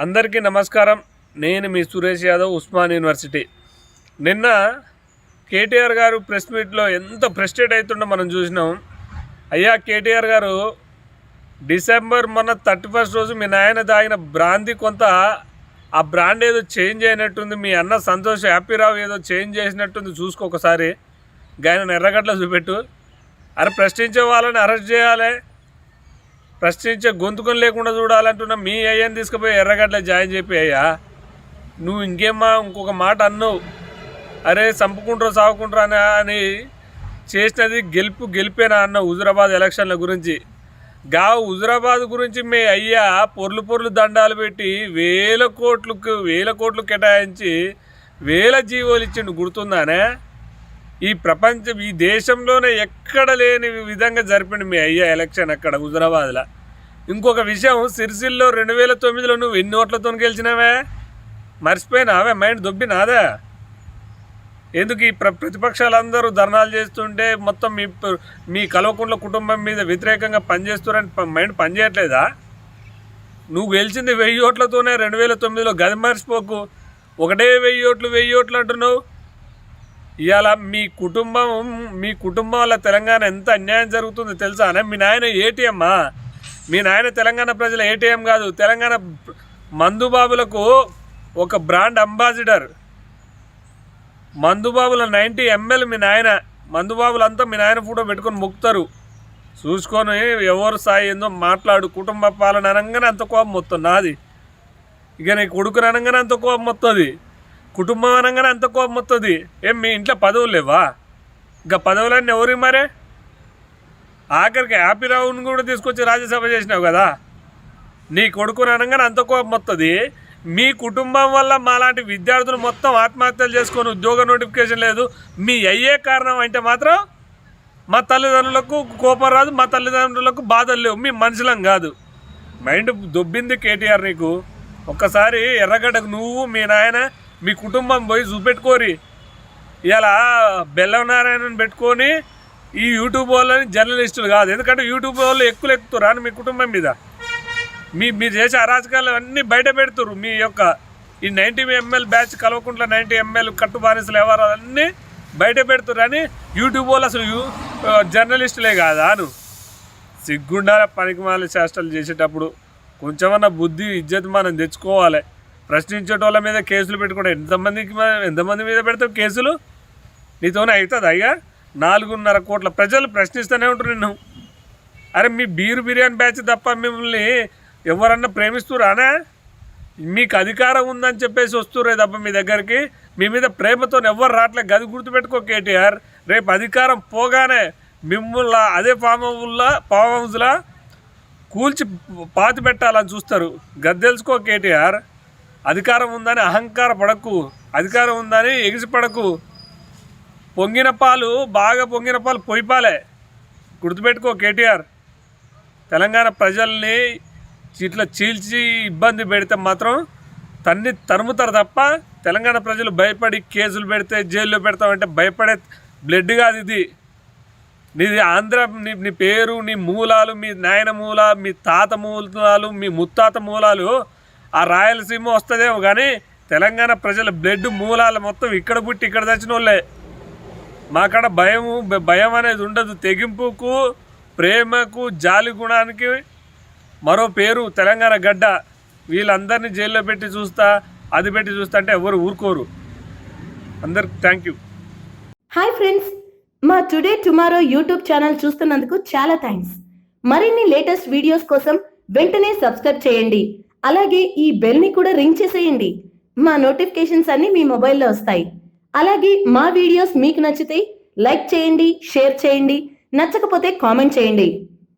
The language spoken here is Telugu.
అందరికీ నమస్కారం. నేను మీ సురేష్ యాదవ్, ఉస్మాన్ యూనివర్సిటీ. నిన్న కేటీఆర్ గారు ప్రెస్ మీట్లో ఎంత ఫ్రస్ట్రేట్ అవుతుండో మనం చూసినాం. అయ్యా కేటీఆర్ గారు, డిసెంబర్ 31 రోజు మీ నాయన తాగిన బ్రాంతి కొంత ఆ బ్రాండ్ ఏదో చేంజ్ అయినట్టుంది. మీ అన్న సంతోష్ హ్యాపీరావు ఏదో చేంజ్ చేసినట్టుంది. చూసుకో ఒకసారి, ఆయన ఎర్రగడ్డలో చూపెట్టు. అరే ప్రశ్నించే వాళ్ళని అరెస్ట్ చేయాలి, ప్రశ్నించే గొంతుకొని లేకుండా చూడాలంటున్నా. మీ అయ్యని తీసుకుపోయి ఎర్రగడ్డలో జాయిన్ చెప్పి, అయ్యా నువ్వు ఇంకొక మాట అన్నావు, అరే చంపుకుంటారో సాగుకుంటారా అని చేసినది గెలిపేనా అన్న హుజురాబాద్ ఎలక్షన్ల గురించి. హుజురాబాద్ గురించి మీ అయ్యా పొర్లు దండాలు పెట్టి వేల కోట్లు కేటాయించి వేల జీవోలు ఇచ్చిండు, గుర్తుందానే? ఈ దేశంలోనే ఎక్కడ లేని విధంగా జరిపిండు మీ అయ్యా ఎలక్షన్ అక్కడ హుజురాబాద్లో. ఇంకొక విషయం, సిరిసిల్లో 2009లో నువ్వు ఎన్ని ఓట్లతో గెలిచినావే మర్చిపోయినావే? మైండ్ దొబ్బినాదా? ఎందుకు ఈ ప్రతిపక్షాలందరూ ధర్నాలు చేస్తుంటే మొత్తం మీ కల్వకుంట్ల కుటుంబం మీద వ్యతిరేకంగా పనిచేస్తున్నారని మైండ్ పనిచేయట్లేదా? నువ్వు గెలిచింది 1000 ఓట్లతోనే 2009లో, గది మర్చిపోకు. ఒకటే 1000 ఓట్లు అంటున్నావు. ఇవాళ మీ కుటుంబం వల్ల తెలంగాణ ఎంత అన్యాయం జరుగుతుందో తెలుసా? మీ నాయన ఏటీఎమ్మా? మీ నాయన తెలంగాణ ప్రజల ఏటీఎం కాదు. తెలంగాణ మందుబాబులకు ఒక బ్రాండ్ అంబాసిడర్. మందుబాబుల 90 ml మీ నాయన. మందుబాబులంతా మీ నాయన ఫోటో పెట్టుకొని మొక్కుతారు. చూసుకొని ఎవరు సాయి ఏందో మాట్లాడు. కుటుంబ పాలన అనగానే అంత కోపం మొత్తం నాది. ఇక నీ కొడుకుని అనగానే అంత కోపం వస్తుంది, కుటుంబం అనగానే అంత కోపం వస్తుంది. ఏం మీ ఇంట్లో పదవులు లేవా? ఇంకా పదవులన్నీ ఎవరి మరే? ఆఖరికి హ్యాపీరావుని కూడా తీసుకొచ్చి రాజ్యసభ చేసినావు కదా. నీ కొడుకుని అనగానే అంత కోపం వస్తుంది. మీ కుటుంబం వల్ల మాలాంటి విద్యార్థులు మొత్తం ఆత్మహత్యలు చేసుకొని ఉద్యోగ నోటిఫికేషన్ లేదు. మీ అయ్యే కారణం అంటే మాత్రం మా తల్లిదండ్రులకు కోపం రాదు, మా తల్లిదండ్రులకు బాధలు లేవు. మీ మనుషులం కాదు. మైండ్ దొబ్బింది కేటీఆర్ నీకు. ఒక్కసారి ఎర్రగడ్డకు నువ్వు మీ నాయన మీ కుటుంబం పోయి చూపెట్టుకోరి. ఇలా బెల్లం నారాయణని పెట్టుకొని ఈ యూట్యూబ్ వాళ్ళని జర్నలిస్టులు కాదు. ఎందుకంటే యూట్యూబ్ వాళ్ళు ఎక్కుతురా మీ కుటుంబం మీద. మీరు చేసే అరాచకాలు అన్నీ బయట పెడుతురు. మీ యొక్క ఈ 90 ml బ్యాచ్, కల్వకుంట్ల 90 ml కట్టు బానిసలు వ్యవహారాలన్నీ బయట పెడుతురు అని యూట్యూబ్ వాళ్ళు అసలు జర్నలిస్టులే కాదా? సిగ్గుండాల పనికిమాల చేష్టలు చేసేటప్పుడు కొంచెమన్నా బుద్ధి ఇజ్జత్ మనం తెచ్చుకోవాలి. ప్రశ్నించేటోళ్ళ మీద కేసులు పెట్టుకుంటే ఎంతమంది మీద పెడతావు కేసులు? నీతోనే అవుతుంది అయ్యా? 4.5 కోట్ల ప్రజలు ప్రశ్నిస్తూనే ఉంటారు నిన్ను. అరే మీ బిర్యానీ బ్యాచ్ తప్ప మిమ్మల్ని ఎవరన్నా ప్రేమిస్తురానా? మీకు అధికారం ఉందని చెప్పేసి వస్తురే తప్ప మీ దగ్గరికి మీ మీద ప్రేమతో ఎవరు రావట్లేదు. గది గుర్తుపెట్టుకో కేటీఆర్. రేపు అధికారం పోగానే మిమ్మల్ని అదే ఫామ్ హౌస్లా కూల్చి పాతి పెట్టాలని చూస్తారు. గది తెలుసుకో కేటీఆర్. అధికారం ఉందని అహంకార పడకు, అధికారం ఉందని ఎగిసి పడకు. బాగా పొంగిన పాలు పొయ్యిపాలే. గుర్తుపెట్టుకో కేటీఆర్. తెలంగాణ ప్రజల్ని ఇట్లా చీల్చి ఇబ్బంది పెడితే మాత్రం తరుముతారు తప్ప తెలంగాణ ప్రజలు భయపడి కేసులు పెడితే జైల్లో పెడతామంటే భయపడే బ్లడ్ కాదు ఇది. నీది ఆంధ్ర. నీ పేరు, నీ మూలాలు, మీ నాయన మీ తాత మూలాలు, మీ ముత్తాత మూలాలు ఆ రాయలసీమ వస్తుందేమో కానీ తెలంగాణ ప్రజల బ్లడ్ మూలాలు మొత్తం ఇక్కడ పుట్టి ఇక్కడ తెచ్చిన వాళ్ళే. మాకాడ భయం అనేది ఉండదు. తెగింపుకు, ప్రేమకు, జాలి గుణానికి మరో పేరు తెలంగాణ గడ్డ. వీళ్ళందరినీ జైల్లో పెట్టి చూస్తా, అది పెట్టి చూస్తా అంటే ఎవరు ఊరుకోరు. అందరికి థ్యాంక్ యూ. హాయ్ ఫ్రెండ్స్, మా టుడే టుమారో యూట్యూబ్ ఛానల్ చూస్తున్నందుకు చాలా థ్యాంక్స్. మరిన్ని లేటెస్ట్ వీడియోస్ కోసం వెంటనే సబ్స్క్రైబ్ చేయండి. అలాగే ఈ బెల్ని కూడా రింగ్ చేసేయండి. మా నోటిఫికేషన్స్ అన్ని మీ మొబైల్లో వస్తాయి. అలాగే మా వీడియోస్ మీకు నచ్చితే లైక్ చేయండి, షేర్ చేయండి, నచ్చకపోతే కామెంట్ చేయండి.